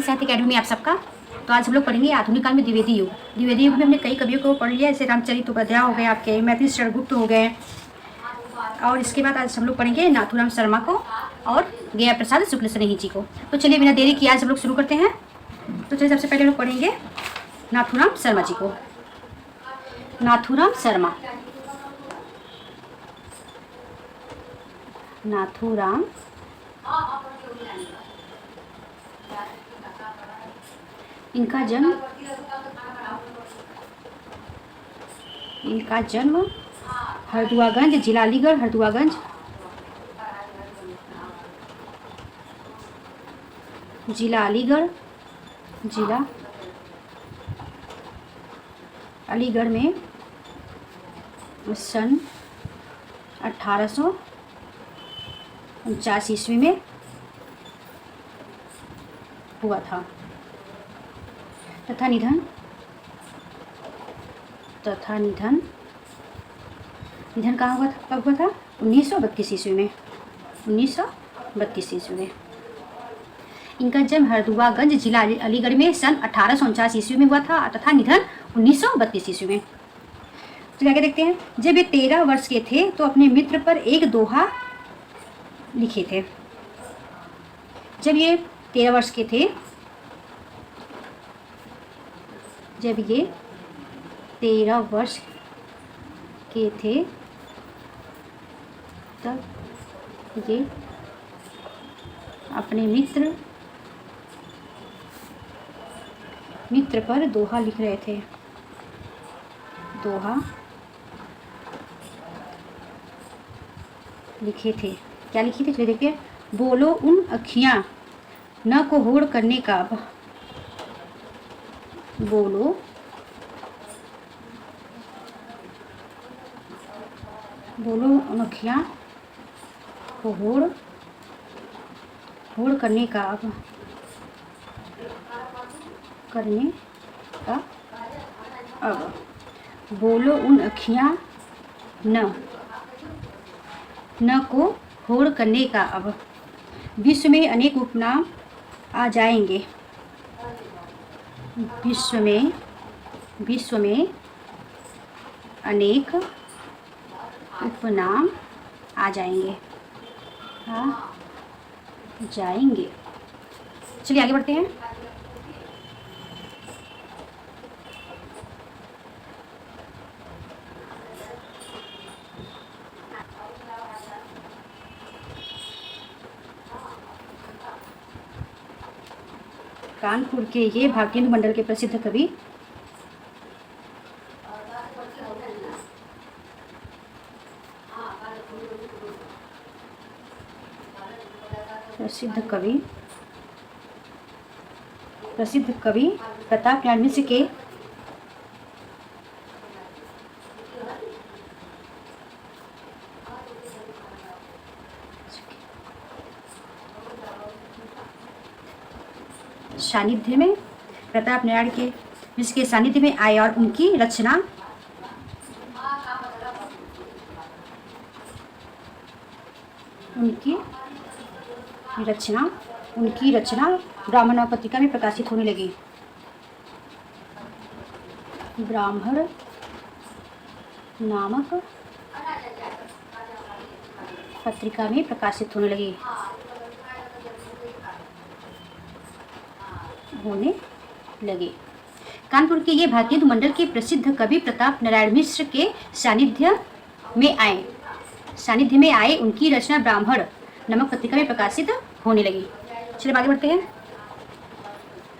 साहित्य अकेडमी में आप सबका। तो आज हम लोग पढ़ेंगे आधुनिक काल में द्विवेदी युग। द्विवेदी युग में हमने कई कवियों को पढ़ लिया, जैसे रामचरितोपाध्याय हो गए, आपके मैथिली चंद्रगुप्त हो गए, और इसके बाद आज हम लोग पढ़ेंगे नाथूराम शर्मा को और गया प्रसाद शुक्ल स्नेही जी को। तो चलिए बिना देरी किए आज हम लोग शुरू करते हैं। तो चलिए सबसे पहले हम लोग पढ़ेंगे नाथूराम शर्मा जी को। नाथूराम शर्मा, नाथूराम इनका जन्म हरदुआगंज, जिला अलीगढ़, हरदुआगंज जिला अलीगढ़ में सन 1849 ईस्वी में हुआ था तथा निधन कहाँ हुआ था, कब हुआ था? 1932 ईस्वी में। 1932 ईस्वी में इनका जन्म हरदुआगंज, जिला अलीगढ़ में सन 1849 ईस्वी में हुआ था तथा निधन 1932 ईस्वी में। तो क्या देखते हैं, जब ये 13 वर्ष के थे तो अपने मित्र पर एक दोहा लिखे थे। जब ये 13 वर्ष के थे तब ये अपने मित्र पर दोहा लिख रहे थे। दोहा लिखे थे, क्या लिखे थे चलिए देखिए। बोलो उन अखियाँ न को होड़ करने का, बोलो उन अखियाँ को होड़ करने का अब बोलो उन अखियाँ न को होड़ करने का अब, विश्व में अनेक उपनाम आ जाएंगे। विश्व में अनेक उपनाम आ जाएंगे। चलिए आगे बढ़ते हैं। कानपुर के ये भारतेंदु मंडल के प्रसिद्ध कवि प्रताप नारायण मिश्र के सानिध्य में, प्रताप नारायण के मिश्र के सानिध्य में आए और उनकी रचना ब्राह्मण पत्रिका में प्रकाशित होने लगी। ब्राह्मण नामक पत्रिका में प्रकाशित होने लगे। कानपुर के ये भारतेंदु मंडल के प्रसिद्ध कवि प्रताप नारायण मिश्र के सानिध्य में आए, उनकी रचना ब्राह्मण नामक पत्रिका में प्रकाशित होने लगी। चलिए आगे बढ़ते हैं।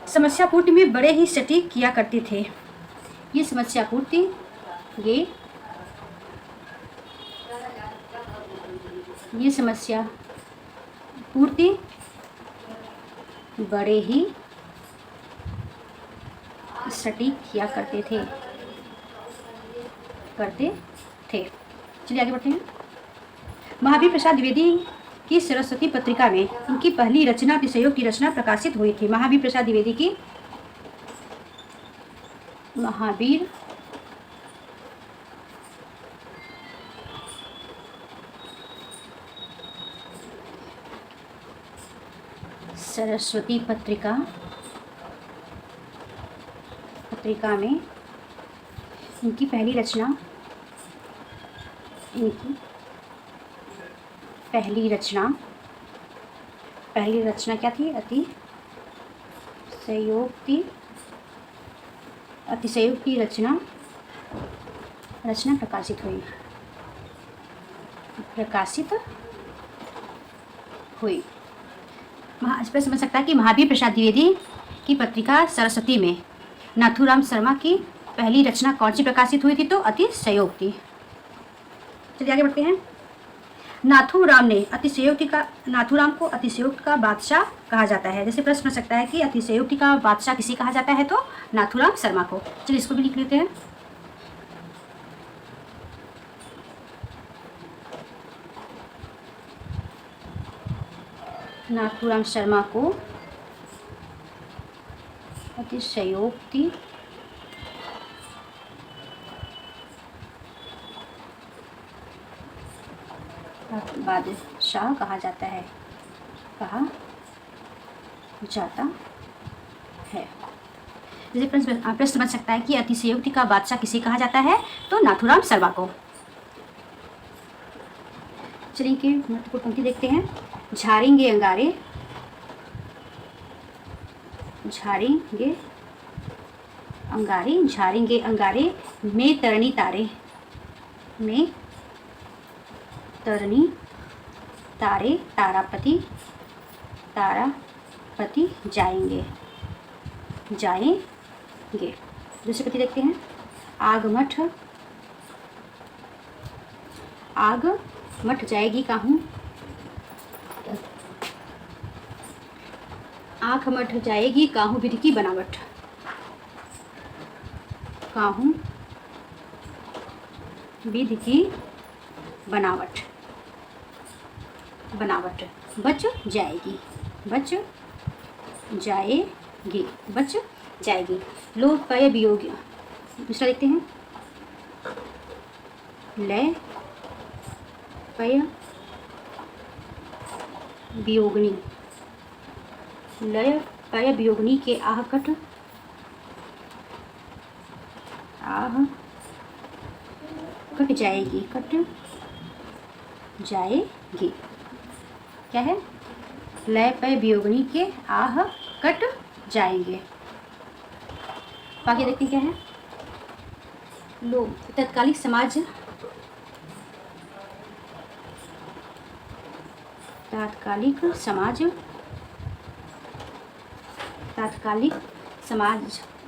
समस्या पूर्ति में बड़े ही सटीक किया करते थे। ये समस्या पूर्ति बड़े ही सटीक किया करते थे। चलिए आगे बढ़ते हैं। महावीर प्रसाद द्विवेदी की सरस्वती पत्रिका में इनकी पहली रचना अतिशयोक्ति की रचना प्रकाशित हुई थी। महावीर प्रसाद द्विवेदी की सरस्वती पत्रिका पत्रिका में इनकी पहली रचना क्या थी? अतिशयोक्ति रचना प्रकाशित हुई। इस पर समझ सकता है कि महावीर प्रसाद द्विवेदी की पत्रिका सरस्वती में नाथूराम शर्मा की पहली रचना कौन सी प्रकाशित हुई थी? तो अतिशयोक्ति। चलिए आगे बढ़ते हैं। नाथूराम को अतिशयोक्ति का बादशाह कहा जाता है। जैसे प्रश्न हो सकता है कि अतिशयोक्ति का बादशाह किसे कहा जाता है? तो नाथूराम शर्मा को। चलिए इसको भी लिख लेते हैं। नाथूराम शर्मा को अतिशयोक्ति बादशाह कहा जाता है। जैसे प्रश्न समझ सकता है कि अतिशयोक्ति का बादशाह किसे कहा जाता है? तो नाथूराम शर्मा को। चलिए कि महत्वपूर्ण पंक्ति देखते हैं। झारेंगे अंगारे में तरनी तारे तारापति जाएंगे। दूसरी पंक्ति देखते हैं। आग मठ जाएगी काहूँ, आँख मठ जाएगी काहूँ विधि की बनावट। बच जाएगी। लोभ पय वियोग। दूसरा देखते हैं। लय पय वियोगनी के आह कट जाएगी। क्या है? लय पय वियोगनी के आह कट जाएंगे। आगे देखते हैं क्या है। लोग तत्कालिक समाज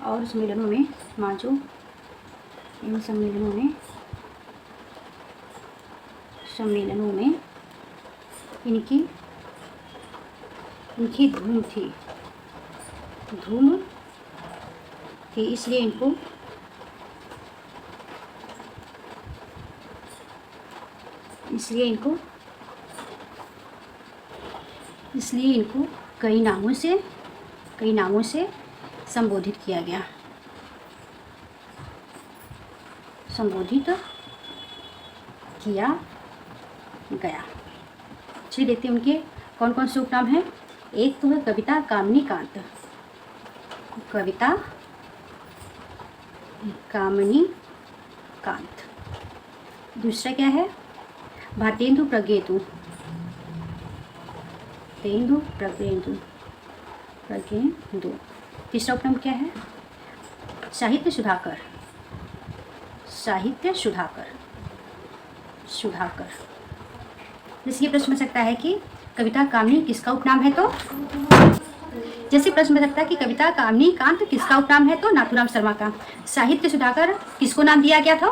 और सम्मेलनों में इनकी धूम थी, इसलिए इनको कई नामों से संबोधित किया गया। चलिए देखते हैं उनके कौन कौन से उपनाम हैं। एक तो है कविता कामनी कांत। दूसरा क्या है? भारतेंदु प्रज्ञेतु। तीसरा उपनाम क्या है? साहित्य सुधाकर। जैसे ये प्रश्न बन सकता है कि कविता कामनी किसका उपनाम है? तो कविता कामनी कांत किसका उपनाम है? तो नाथूराम शर्मा का। साहित्य सुधाकर किसको नाम दिया गया था?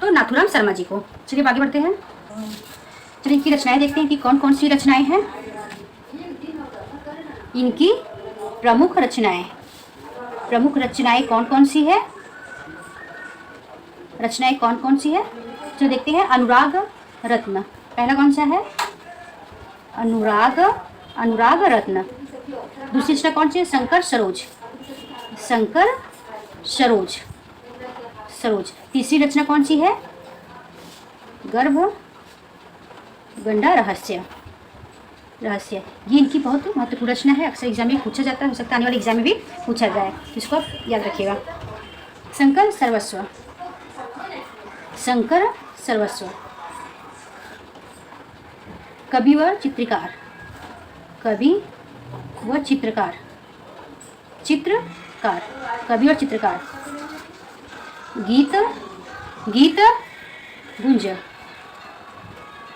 तो नाथूराम शर्मा जी को। चलिए आगे बढ़ते हैं। चलिए इनकी रचनाएं देखते हैं कि कौन कौन सी रचनाएं हैं। इनकी प्रमुख रचनाएं कौन कौन सी है? चलिए देखते हैं। अनुराग रत्न पहला कौन सा है? अनुराग रत्न। दूसरी रचना कौन सी है? शंकर सरोज। तीसरी रचना कौन सी है? गर्भ गंडा रहस्य। ये इनकी बहुत महत्वपूर्ण रचना है। अक्सर एग्जाम में पूछा जाता है, हो सकता है आने वाले एग्जाम में भी पूछा जाए, इसको आप याद रखिएगा। शंकर सर्वस्व, शंकर सर्वस्व। कवि व चित्रकार, कवि व चित्रकार, चित्रकार, कवि और चित्रकार। गीत, गीत गुंज,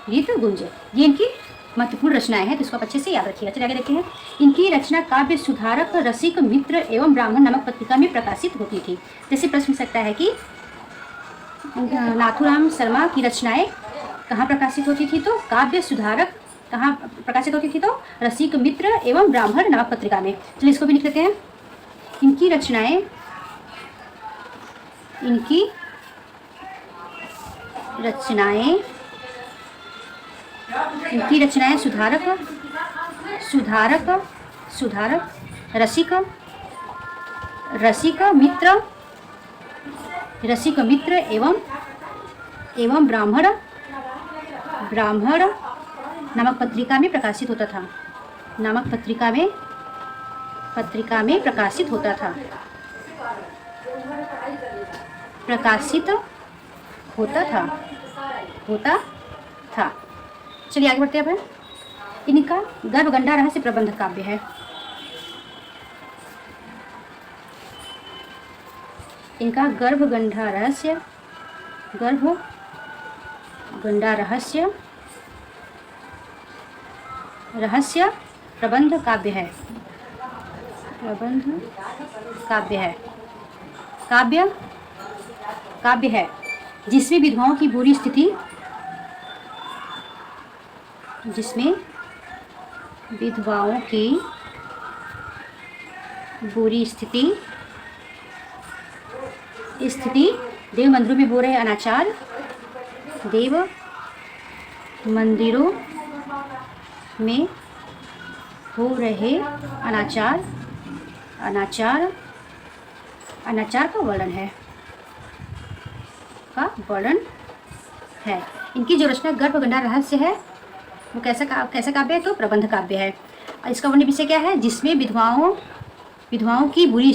गीत गुंज, ये इनकी महत्वपूर्ण रचनाएं हैं, तो इसको आप अच्छे से याद रखिएगा। चलिए आगे देखते हैं। इनकी रचना काव्य सुधारक, रसिक, मित्र एवं ब्राह्मण नामक पत्रिका में प्रकाशित होती थी। जैसे प्रश्न पूछ सकता है कि नाथूराम शर्मा की रचनाएं कहाँ प्रकाशित होती थी, तो काव्य सुधारक कहाँ प्रकाशित होती थी, तो रसिक, मित्र एवं ब्राह्मण नामक पत्रिका में। चलिए इसको भी लिख लेते हैं। इनकी रचनाएं, इनकी रचनाएं, इनकी रचनाएं सुधारक, सुधारक, सुधारक, रसिक, रसिक, मित्र, रसिक, मित्र एवं ब्राह्मण, ब्राह्मण नामक पत्रिका में प्रकाशित होता था, नामक पत्रिका में प्रकाशित होता था, प्रकाशित होता था, होता था। चलिए आगे बढ़ते हैं। अब इनका गर्भगंडा रहस्य प्रबंध काव्य है। इनका गर्भगंडा रहस्य, गर्भगंडा रहस्य, रहस्य प्रबंध काव्य है, प्रबंध काव्य है, काव्य काव्य है, जिसमें विधवाओं की बुरी स्थिति, जिसमें विधवाओं की बुरी स्थिति, देव मंदिरों में हो रहे अनाचार, देव मंदिरों में हो रहे अनाचार, अनाचार का वर्णन है, का वर्णन है। इनकी जो रचना गर्भगंडा रहस्य है वो कैसा काव्य है, तो प्रबंध काव्य है। इसका वर्णन विषय क्या है, जिसमें विधवाओं की बुरी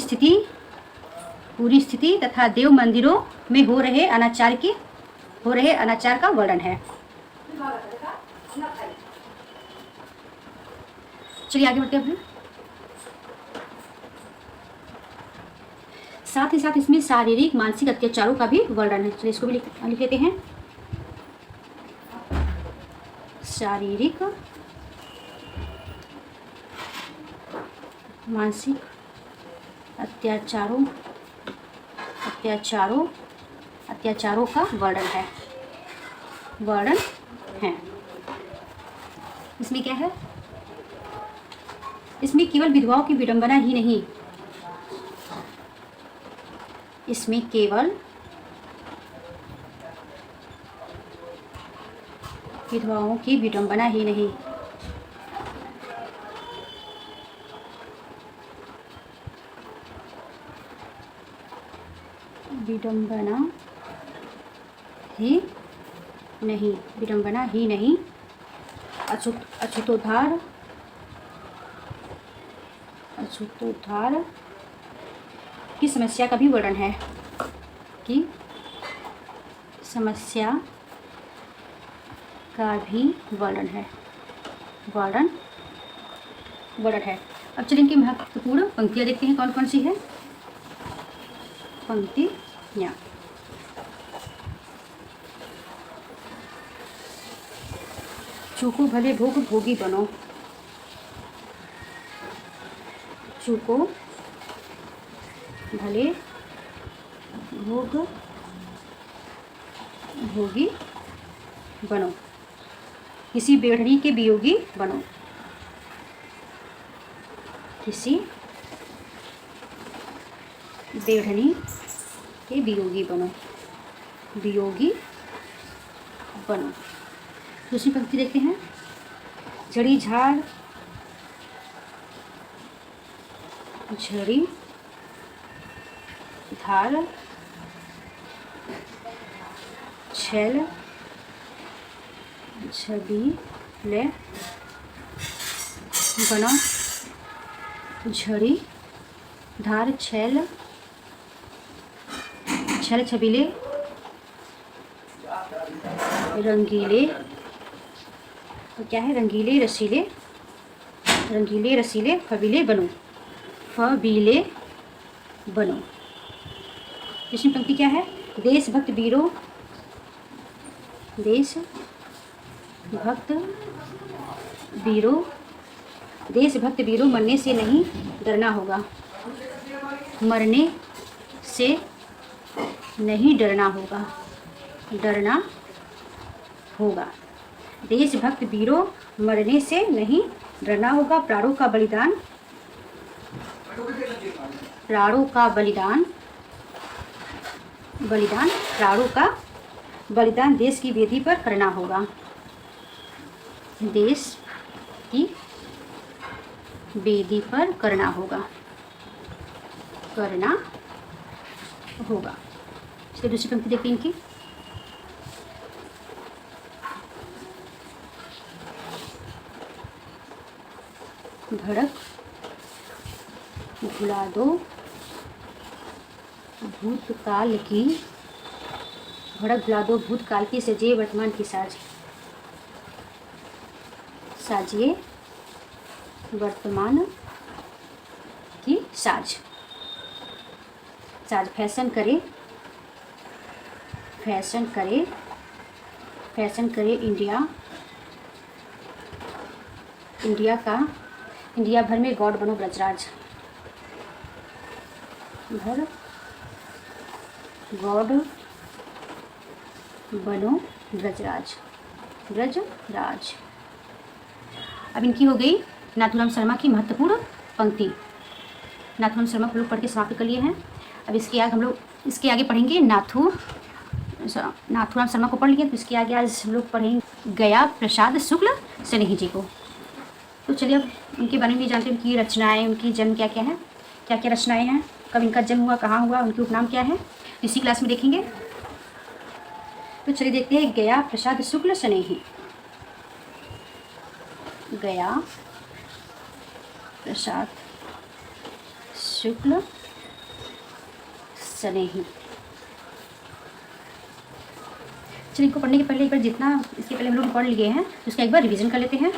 स्थिति तथा देव मंदिरों में हो रहे अनाचार का वर्णन है। चलिए आगे बढ़ते हैं। साथ ही साथ इसमें शारीरिक मानसिक अत्याचारों का भी वर्णन है। चलिए इसको भी लिख लेते हैं। शारीरिक मानसिक अत्याचारों का वर्णन है। इसमें क्या है, इसमें केवल विधवाओं की विडंबना ही नहीं, इसमें केवल विधवाओं की विडंबना ही नहीं, विडंबना ही नहीं, अछूतोद्धार की समस्या का भी वर्णन है, कि समस्या का भी वर्णन है। अब चलिए इनकी महत्वपूर्ण पंक्तियाँ देखते हैं कौन कौन सी है। पंक्तियाँ, चूको भले भोग भोगी बनो, चूको भले भोग भोगी बनो, किसी बेढ़नी के वियोगी बनो, किसी बेढ़नी के वियोगी बनो, दूसरी पंक्ति देखते हैं। झड़ी झाड़ झड़ी धार छैल झबीले बनो, झड़ी धार छैल छल छबीले रंगीले, और क्या है, रंगीले रसीले फबीले बनो, फबीले बनो। इसमें पंक्ति क्या है, देशभक्त वीरों मरने से नहीं डरना होगा, मरने से नहीं डरना होगा, देशभक्त वीरों मरने से नहीं डरना होगा। प्राणों का बलिदान देश की वेदी पर करना होगा, देश की वेदी पर करना होगा। चलिए दूसरी पंक्ति देखते हैं इनकी। धड़क भुला दो भूतकाल की सजिए वर्तमान की साजिए वर्तमान की साज फैशन करे इंडिया भर में गॉड बनो ब्रजराज, गॉड बनो ब्रजराज। अब इनकी हो गई नाथूराम शर्मा की महत्वपूर्ण पंक्ति। नाथूराम शर्मा को लोग पढ़ के समाप्त कर लिए हैं। अब इसके आगे हम लोग इसके आगे पढ़ेंगे नाथूराम शर्मा को पढ़ लिए, तो इसके आगे आज हम लोग पढ़ेंगे गया प्रसाद शुक्ल स्नेही जी को। तो चलिए अब इनके बारे में जानते हैं, उनकी रचनाएं, उनकी जन्म क्या क्या है, क्या क्या रचनाएं हैं, कब इनका जन्म हुआ, कहाँ हुआ, उनके उपनाम क्या है, इसी क्लास में देखेंगे। तो चलिए देखते हैं गया प्रसाद शुक्ल स्नेही। गया प्रसाद शुक्ल स्नेही। चलिए इनको पढ़ने के पहले एक बार जितना इसके पहले हम लोग पढ़ लिए हैं उसका एक बार रिवीजन कर लेते हैं।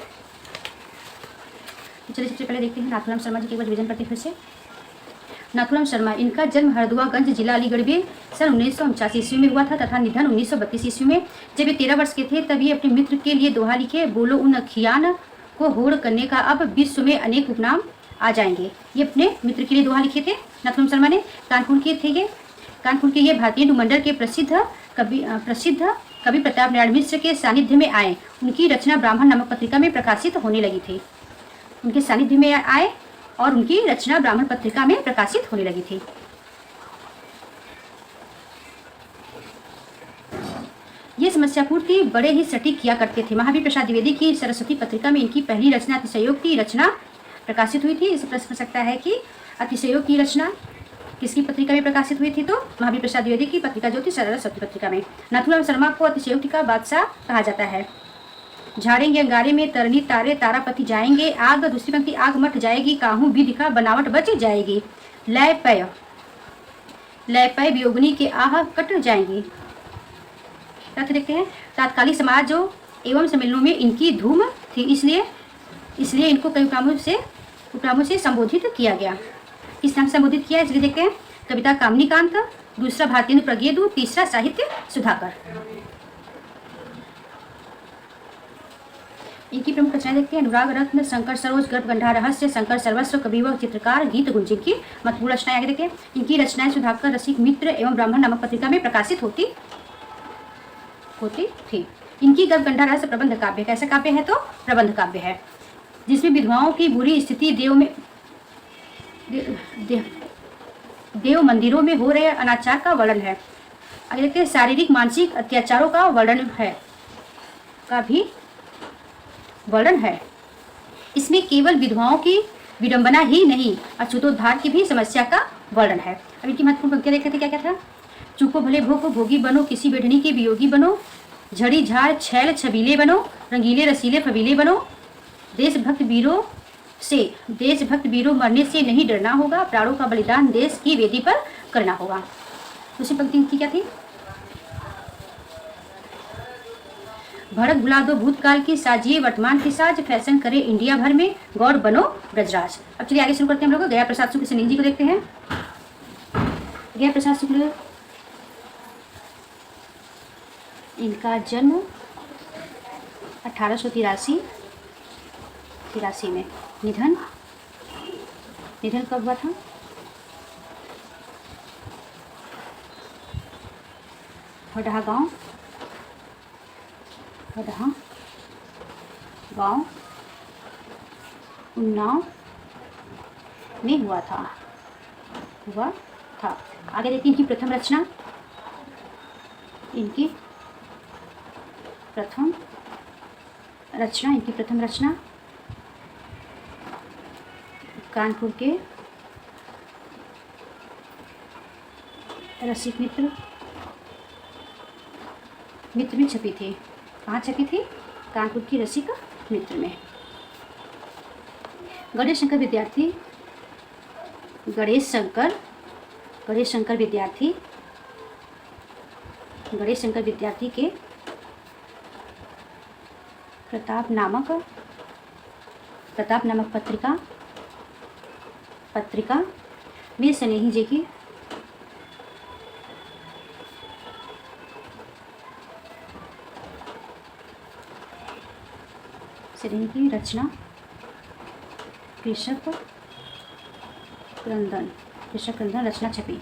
चलिए सबसे पहले देखते हैं नाथूराम शर्मा जी के एक बार रिवीजन करते हैं फिर से। नाथूराम शर्मा, इनका जन्म हरदुआगंज जिला अलीगढ़ में सन 1949 ईस्वी में हुआ था तथा निधन 1932 ईस्वी में। जब ये 13 वर्ष के थे तब ये अपने मित्र के लिए दोहा लिखे, बोलो उन अखियान को होड़ करने का अब विश्व में अनेक उपनाम आ जाएंगे। ये अपने मित्र के लिए दोहा लिखे थे नाथूराम शर्मा ने। कानपुर के ये भारतीय अनुमंडल के प्रसिद्ध कवि प्रताप नारायण मिश्र के सानिध्य में आए। उनकी रचना ब्राह्मण नामक पत्रिका में प्रकाशित होने लगी थी। उनके सानिध्य में आए और उनकी रचना ब्राह्मण पत्रिका में प्रकाशित होने लगी थी। ये समस्या पूर्ति बड़े ही सटीक किया करते थे। महावीर प्रसाद द्विवेदी की सरस्वती पत्रिका में इनकी पहली रचना अतिशयोक्ति की रचना प्रकाशित हुई थी। इस प्रश्न हो सकता है कि अतिशयोक्ति की रचना किसकी पत्रिका में प्रकाशित हुई थी, तो महावीर प्रसाद द्विवेदी की पत्रिका जो थी सरस्वती पत्रिका में। नाथूराम शर्मा को अतिशयोक्ति का बादशाह कहा जाता है। झाड़ेंगे अंगारे में तरनी तारे तारापति जाएंगे, आग दूसरी पंक्ति आग मट जाएगी, काहू भी दिखा बनावट बच जाएगी, लय पय वियोगनी के आह कट जाएंगी। तथ्य देखते हैं, तात्कालिक समाज एवं सम्मेलनों में इनकी धूम थी, इसलिए इनको कई उपनामों से संबोधित किया गया। किस नाम से संबोधित किया इसलिए देखते हैं, कविता कामनीकांत, दूसरा भारतीय प्रज्ञेदु, तीसरा साहित्य सुधाकर। इनकी प्रमुख रचनाएं देखते हैं, अनुराग रत्न, शंकर सरोज, गर्भगंधा रहस्य, शंकर सर्वस्व, कविवर, चित्रकार, गीत गुंज। की महत्वपूर्ण रचनाएं आगे देखते हैं। इनकी रचनाएं सुधाकर, रसिक, मित्र एवं ब्राह्मण नामक पत्रिका में प्रकाशित होती थी। इनकी गर्भगंधा रहस्य प्रबंध काव्य, कैसा काव्य है, तो प्रबंध काव्य है, जिसमें विधवाओं की बुरी स्थिति, देव मंदिरों में हो रहे अनाचार का वर्णन है। आगे देखते हैं, शारीरिक मानसिक अत्याचारों का वर्णन है। इसमें केवल विधवाओं की विडंबना ही नहीं, अछूतोद्धार की भी समस्या का वर्णन है। अब इनकी महत्वपूर्ण पंक्तियां देखते थे, क्या क्या था, चूको भले भोग भोगी बनो, किसी बेढनी के वियोगी बनो, झड़ी झाड़ छैल छबीले बनो, रंगीले रसीले फबीले बनो, देशभक्त वीरों मरने से नहीं डरना होगा, प्राणों का बलिदान देश की वेदी पर करना होगा। दूसरी पंक्ति इनकी क्या थी? भड़क बुला दो भूतकाल की, साजिए वर्तमान की साज, फैशन करे इंडिया भर में, गौर बनो ब्रजराज। अब चलिए आगे शुरू करते हैं हम लोग। गया प्रसाद शुक्ल स्नेही जी को देखते हैं। गया प्रसाद शुक्ल, इनका जन्म 1883 में, निधन कब हुआ था? हडहा गांव उन्नाव में हुआ था। आगे देखिए इनकी प्रथम रचना, कानपुर के रसिक मित्र में छपी थी। कहाँ छपी थी? कानपुर की रसिक मित्र में। गणेश शंकर विद्यार्थी के प्रताप नामक पत्रिका में स्नेही जी की रचना कृषक क्रंदन रचना छपी।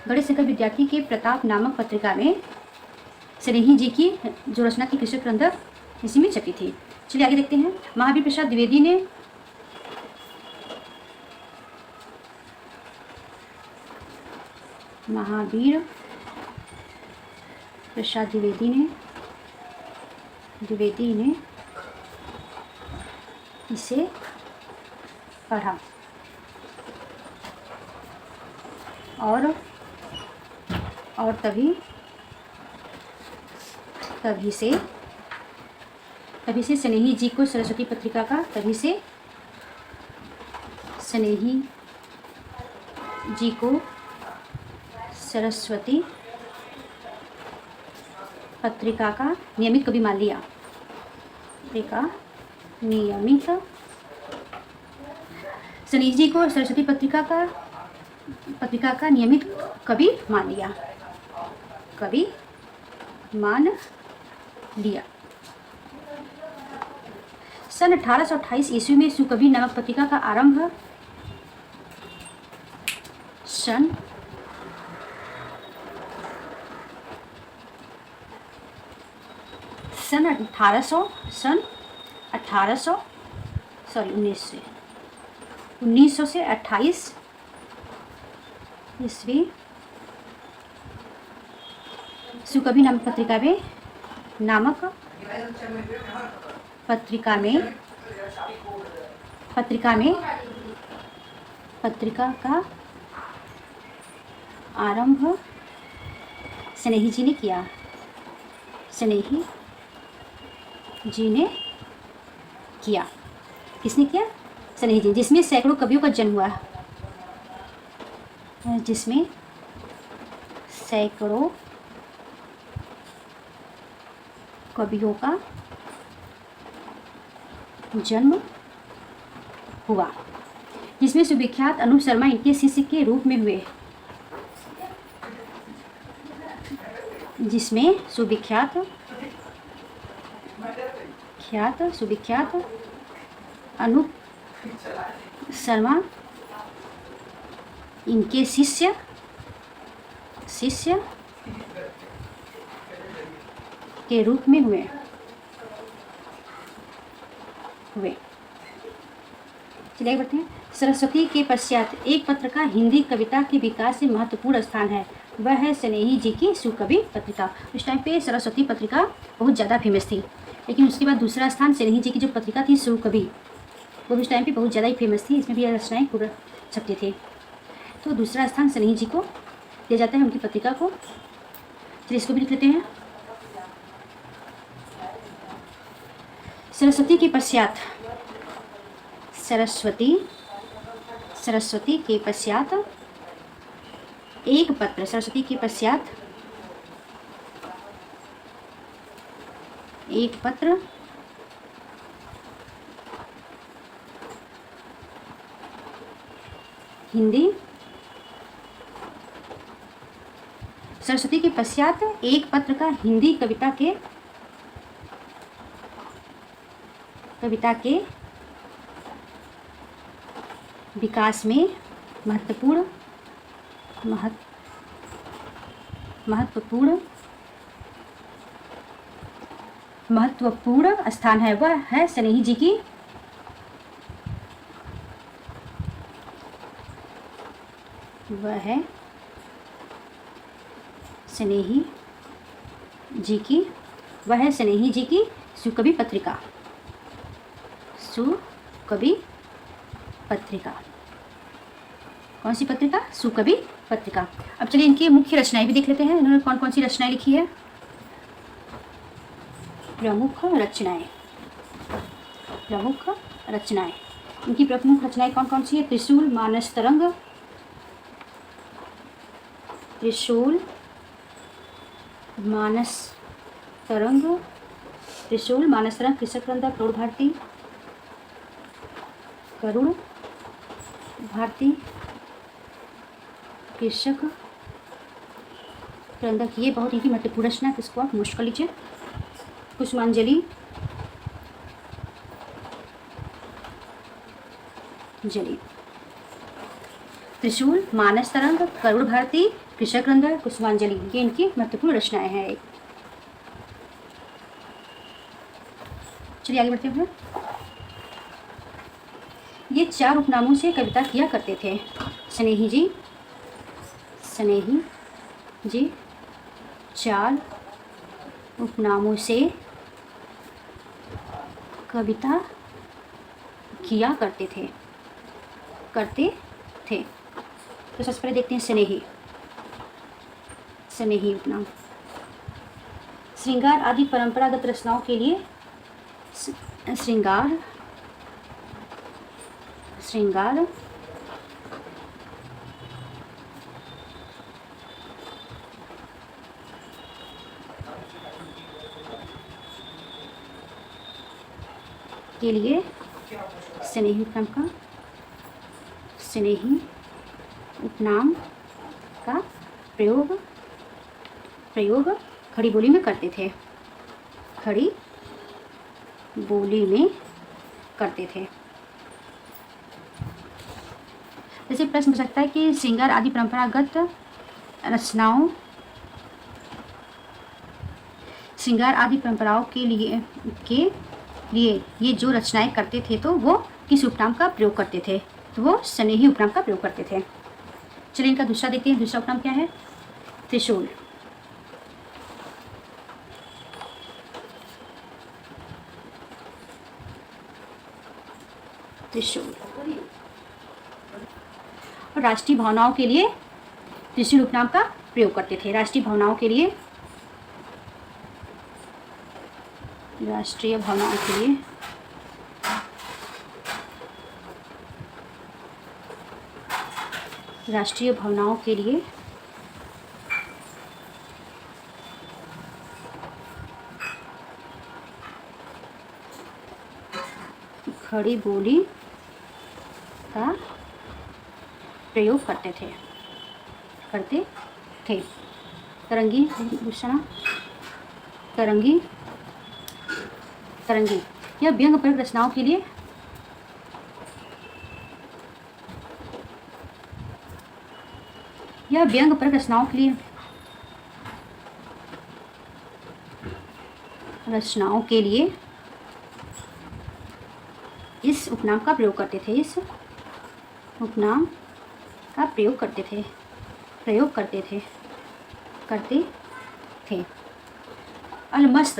गणेश शंकर विद्यार्थी के प्रताप नामक पत्रिका में स्नेही जी की जो रचना थी कृषक क्रंदन, इसी में छपी थी। चलिए आगे देखते हैं। महावीर प्रसाद द्विवेदी ने इसे पढ़ा और तभी से स्नेही जी को सरस्वती पत्रिका का नियमित कवि मान लिया। स्नेही जी को सरस्वती पत्रिका का नियमित कवि मान लिया। सन 1828 ईस्वी में सुकवि नामक पत्रिका का आरंभ सन 1900 से 28 ईस्वी सुकवि नामक पत्रिका का आरंभ स्नेही जी ने किया। किसने किया? स्नेही जी, जिसमें सैकड़ों कवियों का जन्म हुआ। जिसमें सुविख्यात अनूप शर्मा इनके शिष्य के रूप में हुए। सुविख्यात अनूप शर्मा इनके शिष्य के रूप में हुए। चलिए बढ़ते हैं। सरस्वती के पश्चात एक पत्र का हिंदी कविता के विकास से महत्वपूर्ण स्थान है, वह है स्नेही जी की सुकवि पत्रिका। उस टाइम पे सरस्वती पत्रिका बहुत ज़्यादा फेमस थी, लेकिन उसके बाद दूसरा स्थान स्नेही जी की जो पत्रिका थी सुकवि, वो उस टाइम पे बहुत ज़्यादा ही फेमस थी। इसमें भी रचनाएँ पूरा छपती थी, तो दूसरा स्थान स्नेही जी को दिया जाता है, उनकी पत्रिका को। चलिए इसको भी लिख लेते हैं। सरस्वती के पश्चात सरस्वती के पश्चात एक पत्र, सरस्वती के पश्चात एक पत्र हिंदी, सरस्वती के पश्चात एक पत्र का हिंदी कविता के विकास में महत्वपूर्ण स्थान है। वह है स्नेही जी की सुकवि पत्रिका। कौन सी पत्रिका? सुकवि पत्रिका। अब चलिए इनकी मुख्य रचनाएं भी देख लेते हैं। इन्होंने कौन कौन सी रचनाएं लिखी है? प्रमुख रचनाएं। इनकी प्रमुख रचनाएं कौन कौन सी है? त्रिशूल, मानस तरंग, कृषक रंधा, करुण भारती, कृषक क्रंदक, ये बहुत ही महत्वपूर्ण रचना है, इसको आप मुश्किल लीजिए। कुसुमांजलि, त्रिशूल, मानस तरंग, करुण भारती, कृषक रंधा, कुसुमांजलि, ये इनकी महत्वपूर्ण रचनाएं हैं। चलिए आगे बढ़ते हैं। ये 4 उपनामों से कविता किया करते थे। स्नेही जी 4 उपनामों से कविता किया करते थे। तो सबसे पहले देखते हैं स्नेही उपनाम। श्रृंगार आदि परंपरागत रचनाओं के लिए श्रृंगार के लिए स्नेही उपनाम का प्रयोग खड़ी बोली में करते थे। जैसे प्रश्न हो सकता है कि श्रृंगार आदि परंपरागत रचनाओं के लिए ये जो रचनाएं करते थे तो वो किस उपनाम का प्रयोग करते थे? तो वो स्नेही उपनाम का प्रयोग करते थे। चलिए इनका दूसरा देखते हैं। दूसरा उपनाम क्या है? त्रिशूल। और राष्ट्रीय भावनाओं के लिए त्रिशूल उपनाम का प्रयोग करते थे। राष्ट्रीय भावनाओं के लिए खड़ी बोली का प्रयोग करते थे। तरंगी, यह व्यंग्यपरक रचनाओं के लिए इस उपनाम का प्रयोग करते थे। अलमस्त,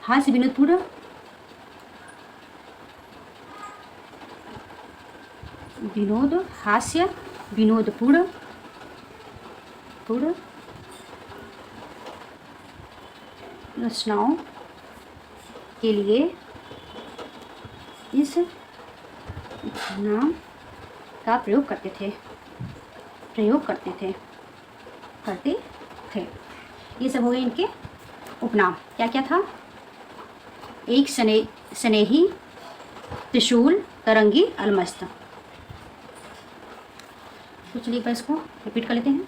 हास्य विनोदपूर्ण, विनोदपूर्ण रचनाओं के लिए इस उपनाम का प्रयोग करते थे, करते थे। ये सब हो गए इनके उपनाम। क्या क्या था? एक स्नेही, त्रिशूल, तरंगी, अलमस्त। तो चलिए एक बार इसको रिपीट कर लेते हैं।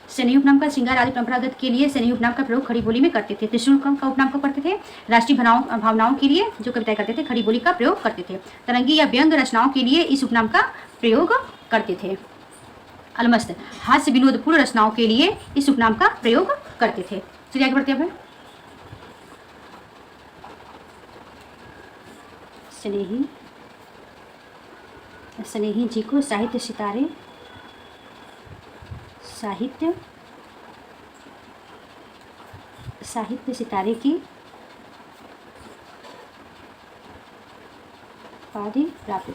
स्नेही उपनाम का श्रृंगार आदि परंपरागत के लिए स्नेही उपनाम का प्रयोग खड़ी बोली में करते थे। त्रिशूल का उपनाम कब करते थे? राष्ट्रीय भावनाओं के लिए जो कविताएं करते थे खड़ी बोली का प्रयोग करते थे। तरंगी या व्यंग रचनाओं के लिए इस उपनाम का प्रयोग करते थे। अलमस्त हास्य विनोदपूर्ण रचनाओं के लिए इस उपनाम का प्रयोग करते थे। चलिए आगे बढ़ते हैं। स्नेही जी को साहित्य सितारे की उपाधि प्राप्त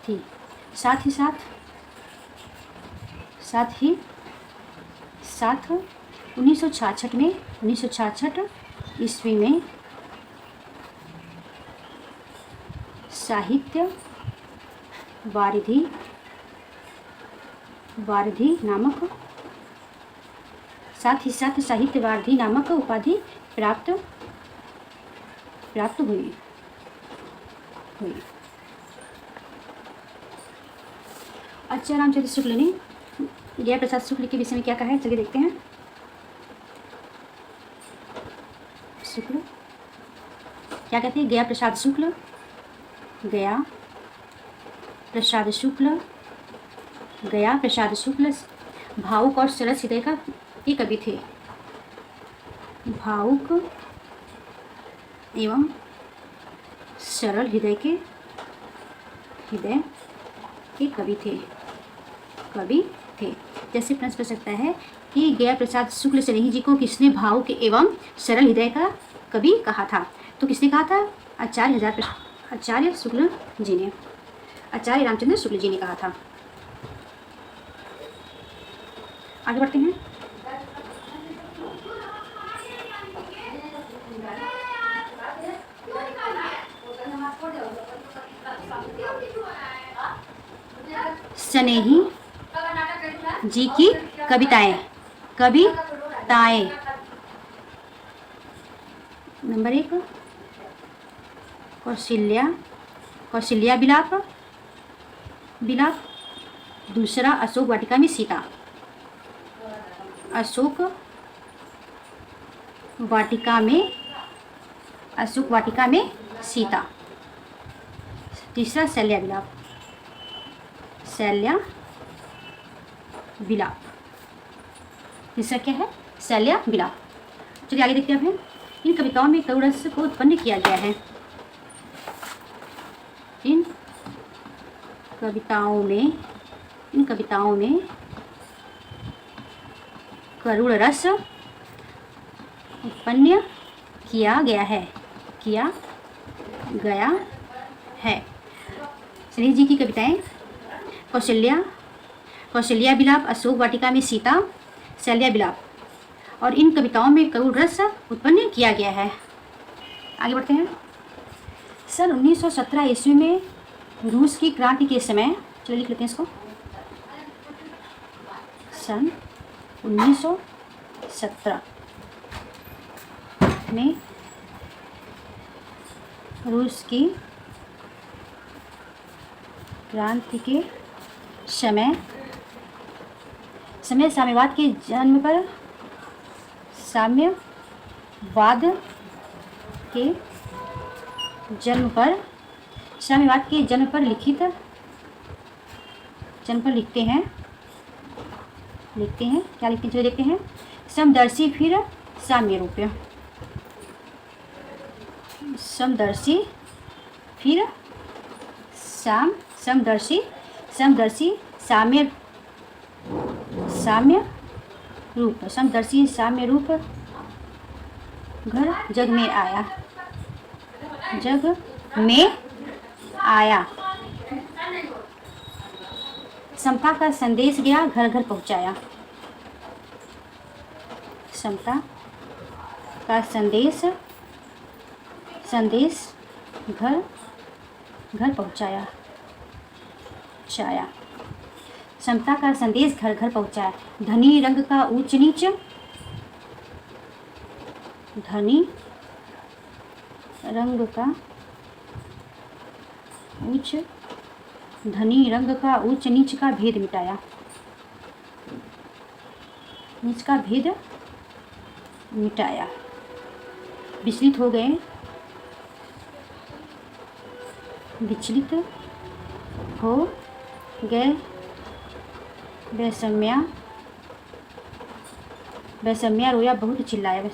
थी। साथ ही 1966 ईस्वी में साहित्य वारिधि नामक उपाधि प्राप्त हुई। अच्छा, रामचंद्र शुक्ल ने गया प्रसाद शुक्ल के विषय में क्या कहा है? चलिए देखते हैं। शुक्ल क्या कहते हैं? गया प्रसाद शुक्ल भावुक और सरस हृदय का ये कवि थे। भावुक एवं सरल हृदय के कवि थे। जैसे प्रश्न पूछ सकता है कि गया प्रसाद शुक्ल स्नेही जी को किसने भावुक एवं सरल हृदय का कवि कहा था? तो किसने कहा था? आचार्य रामचंद्र शुक्ल जी ने कहा था। आगे बढ़ते हैं। स्नेही जी की कविताएं। नंबर 1 कौशल्या विलाप। दूसरा अशोक वाटिका में सीता। अशोक वाटिका में सीता। तीसरा शैल्या विलाप। तीसरा क्या है? शैल्या विलाप। चलिए आगे देखते हैं। इन कविताओं में करुण रस को उत्पन्न किया गया है। इन कविताओं में करुण रस उत्पन्न किया गया है। स्नेही जी की कविताएं कौशल्या विलाप, अशोक वाटिका में सीता, शैल्या विलाप, और इन कविताओं में करुण रस उत्पन्न किया गया है। आगे बढ़ते हैं। सन 1917 ईस्वी में रूस की क्रांति के समय, चलिए लिख लेते हैं इसको। सन 1917 में रूस की क्रांति के समय साम्यवाद के जन्म पर लिखते हैं। क्या लिखते हैं? चलिए देखते हैं। समदर्शी फिर साम्य रूप। समदर्शी साम्य रूप घर जग में आया। समता का संदेश गया, घर घर पहुंचाया। समता का संदेश संदेश घर घर पहुँचाया। समता का संदेश घर घर पहुँचाया। धनी रंग का ऊंच नीच, धनी रंग का ऊंच नीच का भेद मिटाया। नीच का भेद मिटाया। विचलित हो गए बेसम्या रोया बहुत चिल्लाया।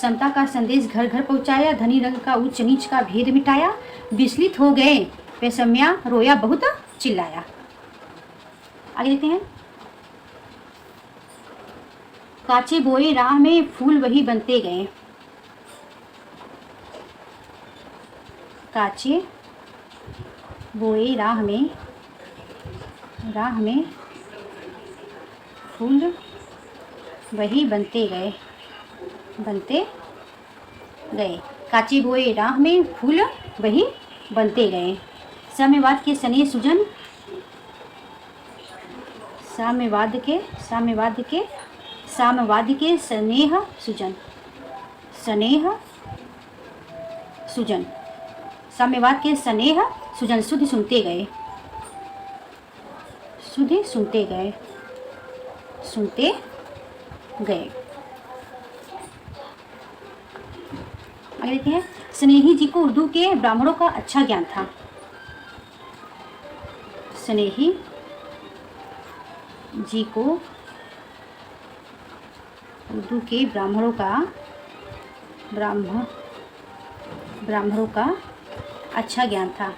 समता का संदेश घर घर पहुँचाया। धनी रंग का ऊंच नीच का भेद मिटाया। विचलित हो गए बेसम्या रोया बहुत चिल्लाया। आगे देखते हैं। काचे बोए राह में फूल वही बनते गए। काचे बोए राह में फूल वही बनते गए। काचे बोए राह में फूल वही बनते गए। साम्यवाद के स्नेह सुजन, साम्यवाद के स्नेह सुजन, साम्यवाद के स्नेह सुजन सुधि सुनते गए। आगे देखते हैं। स्नेही जी को उर्दू के ब्राह्मणों का अच्छा ज्ञान था। स्नेही जी को उर्दू के ब्राह्मणों का अच्छा ज्ञान था।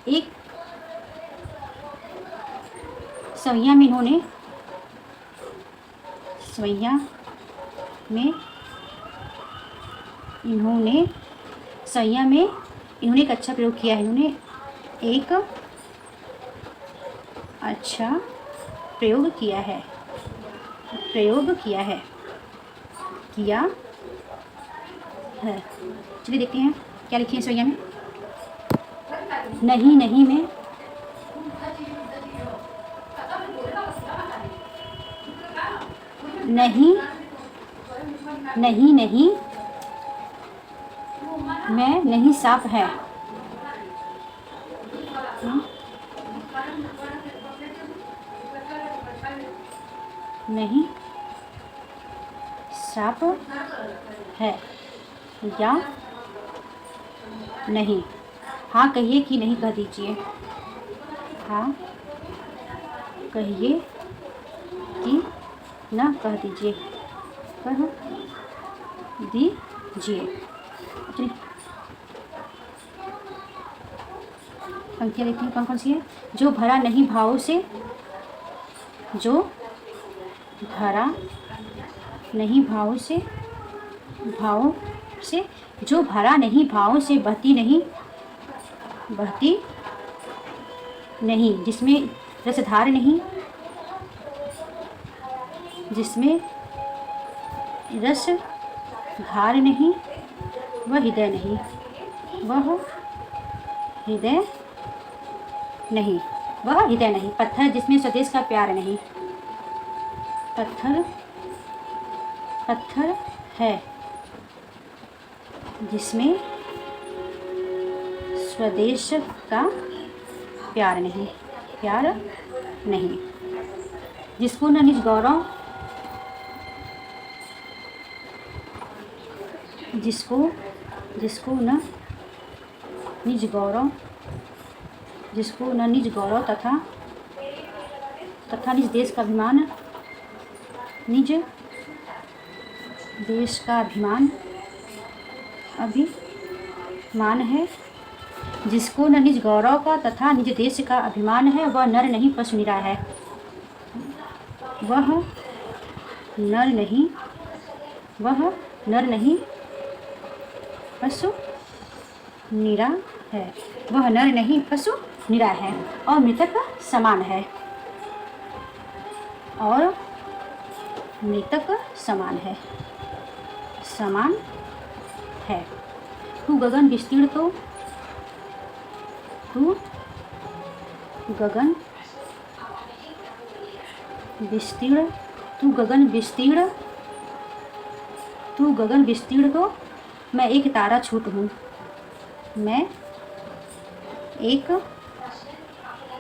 एक सवैया में इन्होंने एक अच्छा प्रयोग किया है। इन्होंने एक अच्छा प्रयोग किया है। चलिए देखते हैं क्या लिखे हैं सवैया में। नहीं नहीं में नहीं मैं नहीं साफ है। नहीं साफ है या नहीं। हाँ कहिए कि नहीं कह दीजिए। हाँ कहिए कि ना कह दीजिए। पंक्तियाँ देखते हैं कौन कौन सी है। जो भरा नहीं भावों से, जो भरा नहीं भावों से बहती नहीं, जिसमें रसधार नहीं, वह हृदय नहीं। पत्थर जिसमें स्वदेश का प्यार नहीं। पत्थर है जिसमें स्वदेश का प्यार नहीं। जिसको न निज गौरव, जिसको न निज गौरव तथा निज देश का अभिमान है। जिसको न निज गौरव का तथा निज देश का अभिमान है, वह नर नहीं पशु निरा है। वह नर नहीं पशु निरा है। वह नर नहीं पशु निरा है और मृतक समान है, और मृतक समान है, समान है। तू गगन विस्तीर्ण तो, तू गगन विस्तीर्ण, तू गगन विस्तीर्ण, तू गगन विस्तीर्ण तो मैं एक तारा छूट हूँ, मैं एक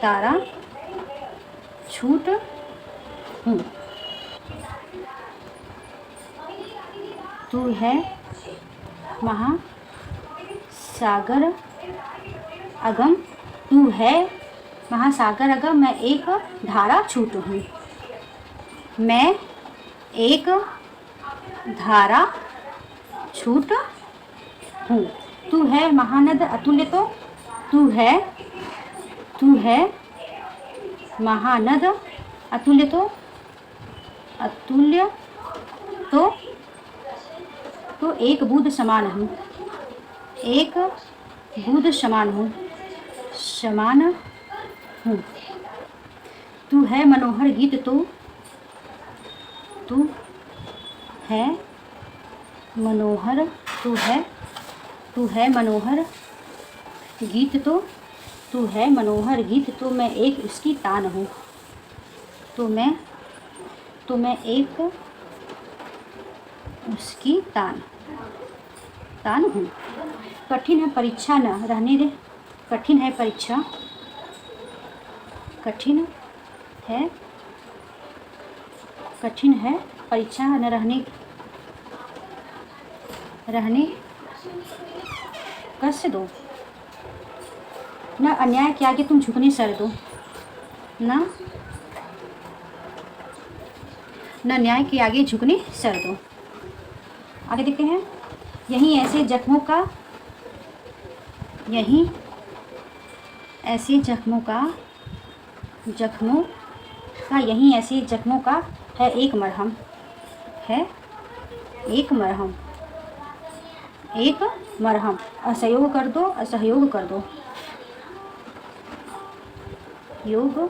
तारा छूट हूँ। तू है महासागर अगम, तू है महासागर अगम, मैं एक धारा छूट हूँ, मैं एक धारा छूट हूँ। तू है महानद अतुल्य तो, तू है महानद अतुल्य तो, अतुल्य तो एक बूंद समान हूँ, एक बूंद समान हूँ, समान हूँ। तू है मनोहर गीत तो, तू है मनोहर, तू है मनोहर गीत तो, तू है मनोहर गीत तो मैं एक उसकी तान हूँ, तो मैं एक उसकी तान हूँ। कठिन है परीक्षा न रहने दे, कठिन है परीक्षा, कठिन है परीक्षा न रहने कष्ट दो, न अन्याय के आगे तुम झुकने सर दो, न न्याय के आगे झुकने सर दो। आगे देखते हैं। यहीं ऐसे जख्मों का यहीं ऐसे जख्मों का है एक मरहम, है एक मरहम, असहयोग कर दो, असहयोग कर दो, योग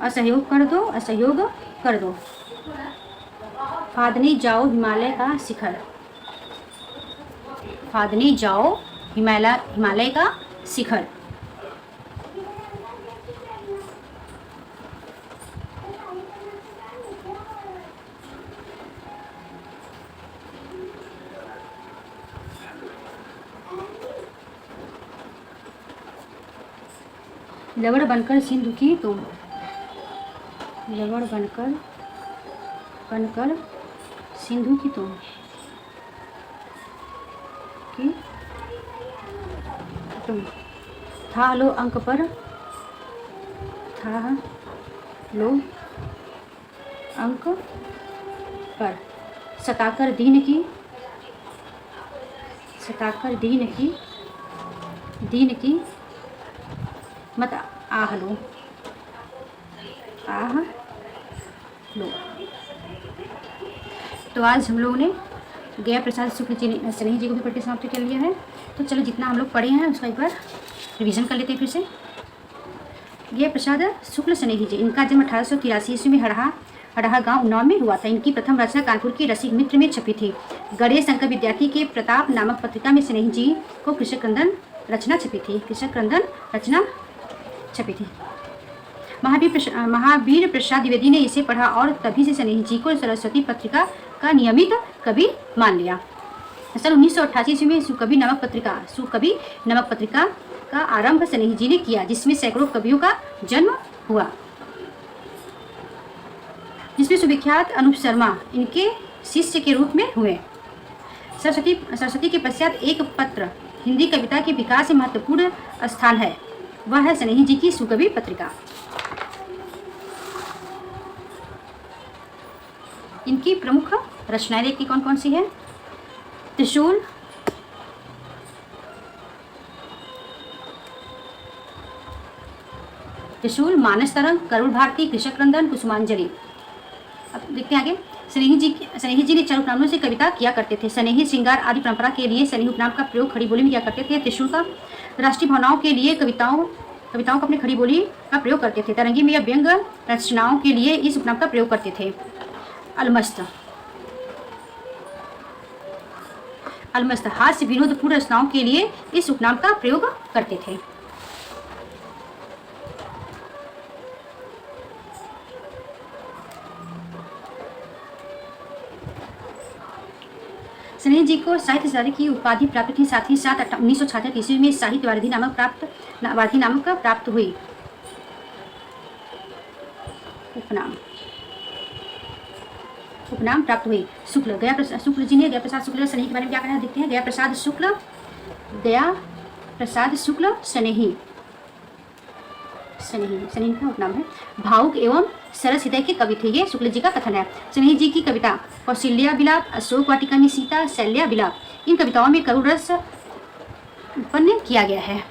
असहयोग कर दो, असहयोग कर दो। फादने जाओ हिमालय का शिखर, फादने जाओ हिमालय का शिखर। लवण बनकर सिंधु की तुम, लवण बनकर सिंधु की तुम था लो अंक पर, था लो अंक पर, सताकर दीन की मत आह लो, तो आज हम लोगों ने गया प्रसाद शुक्ल स्नेही जी को भी पढ़ के समाप्त कर लिया है। तो चलो जितना हम लोग पढ़े हैं उसका एक बार रिवीजन कर लेते हैं फिर से। गया प्रसाद शुक्ल स्नेही जी, इनका जन्म 1883 ईस्वी में हड़हा गांव उन्नाव में हुआ था। इनकी प्रथम रचना कानपुर के रसिक मित्र में छपी थी। गणेश शंकर विद्यार्थी के प्रताप नामक पत्रिका में स्नेही जी को कृषक क्रंदन रचना छपी थी। महावीर प्रसाद द्विवेदी ने इसे पढ़ा और तभी से स्नेही जी को सरस्वती पत्रिका का नियमित कवि मान लिया। सन 1988 ईस्वी में सुकवि नामक पत्रिका का आरंभ स्नेही जी ने किया, जिसमें सैकड़ों कवियों का जन्म हुआ, जिसमें सुविख्यात अनूप शर्मा इनके शिष्य के रूप में हुए। सरस्वती के पश्चात एक पत्र हिंदी कविता के विकास में महत्वपूर्ण स्थान है, वह है स्नेही जी की सुकवि पत्रिका। इनकी प्रमुख रचनाएं देखिए कौन कौन सी है। त्रिशूल, त्रिशूल, मानस तरंग, करुण भारती, कृषक रंदन, कुसुमांजलि। अब देखते हैं आगे। स्नेही जी ने चार उपनामों से कविता किया करते थे। स्नेही, श्रृंगार आदि परंपरा के लिए स्नेही उपनाम का प्रयोग खड़ी बोली में किया करते थे। त्रिशूल का राष्ट्रीय भावनाओं के लिए कविताओं को अपनी खड़ी बोली का प्रयोग करते थे। तरंगी में या व्यंग रचनाओं के लिए इस उपनाम का प्रयोग करते थे। अलमस्त हास्य विनोदपूर्ण रचनाओं के लिए इस उपनाम का प्रयोग करते थे। स्नेही जी को साहित्य आचार्य की उपाधि प्राप्त थी। साथ ही साथ 1966 ईस्वी में साहित्य वारिधि नामक प्राप्त हुई। उपनाम प्राप्त हुई। शुक्ल जी ने गया प्रसाद शुक्ल स्नेही के बारे में क्या कहना है देखते हैं। गया प्रसाद शुक्ल स्नेही का उपनाम है। भावुक एवं सरस हृदय के कवि थे, ये शुक्ल जी का कथन है। स्नेही जी की कविता कौशल्या विलाप, अशोक वाटिका में सीता, शैल्या विलाप, इन कविताओं में करुण रस उत्पन्न किया गया है।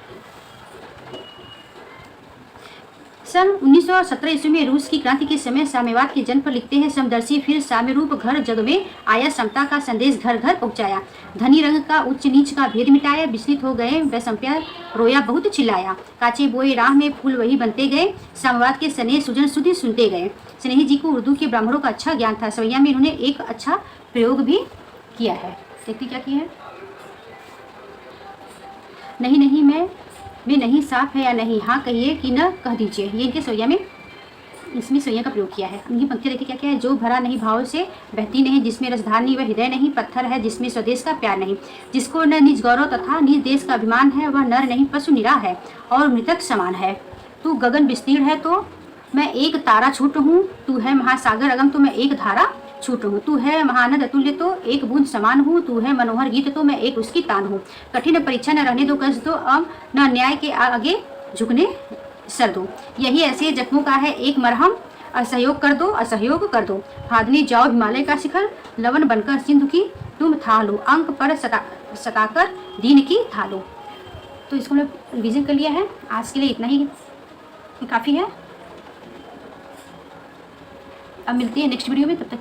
सन 1917 ईस्वी में रूस की क्रांति के समय साम्यवाद के जन्म पर लिखते हैं। समदर्शी फिर साम्य रूप घर जग में आया, समता का संदेश घर घर पहुंचाया, धनी रंग का उच्च नीच का भेद मिटाया, विचलित हो गए वैषम्या रोया बहुत चिल्लाया, काचे बोए राह में फूल वही बनते गए, साम्यवाद के स्नेह सुजन सुधि सुनते गए। स्नेही जी को उर्दू के ब्राह्मणों का अच्छा ज्ञान था। सवैया में इन्होंने एक अच्छा प्रयोग भी किया है। देखते क्या किया है। नहीं में नहीं साफ है या नहीं, हाँ कहिए कि न कह दीजिए, ये इनके सवैया में इसमें सवैया का प्रयोग किया है। इनकी पंक्ति देखिए क्या क्या है। जो भरा नहीं भाव से बहती नहीं, जिसमें रसधार नहीं वह हृदय नहीं, पत्थर है जिसमें स्वदेश का प्यार नहीं, जिसको न निज गौरव तथा निज देश का अभिमान है, वह नर नहीं पशु निरा है और मृतक समान है। तू गगन विस्तीर्ण है तो मैं एक तारा छूट हूँ, तू है महासागर अगम तो मैं एक धारा छूट हूँ, तू है महानद अतुल्य तो एक बूंद समान हूँ, तू है मनोहर गीत तो मैं एक उसकी तान हूँ, कठिन परीक्षा न रहने दो कष्ट दो, अब न न्याय के आगे झुकने सर दो, यही ऐसे जख्मों का है एक मरहम, असहयोग कर दो, फादनी जाओ हिमालय का शिखर, लवन बनकर सिंधु की तुम था लो, अंक पर सताकर दीन की था लो। तो इसको हमने रिवीजन कर लिया है। आज के लिए इतना ही काफ़ी है। अब मिलते हैं नेक्स्ट वीडियो में, तब तक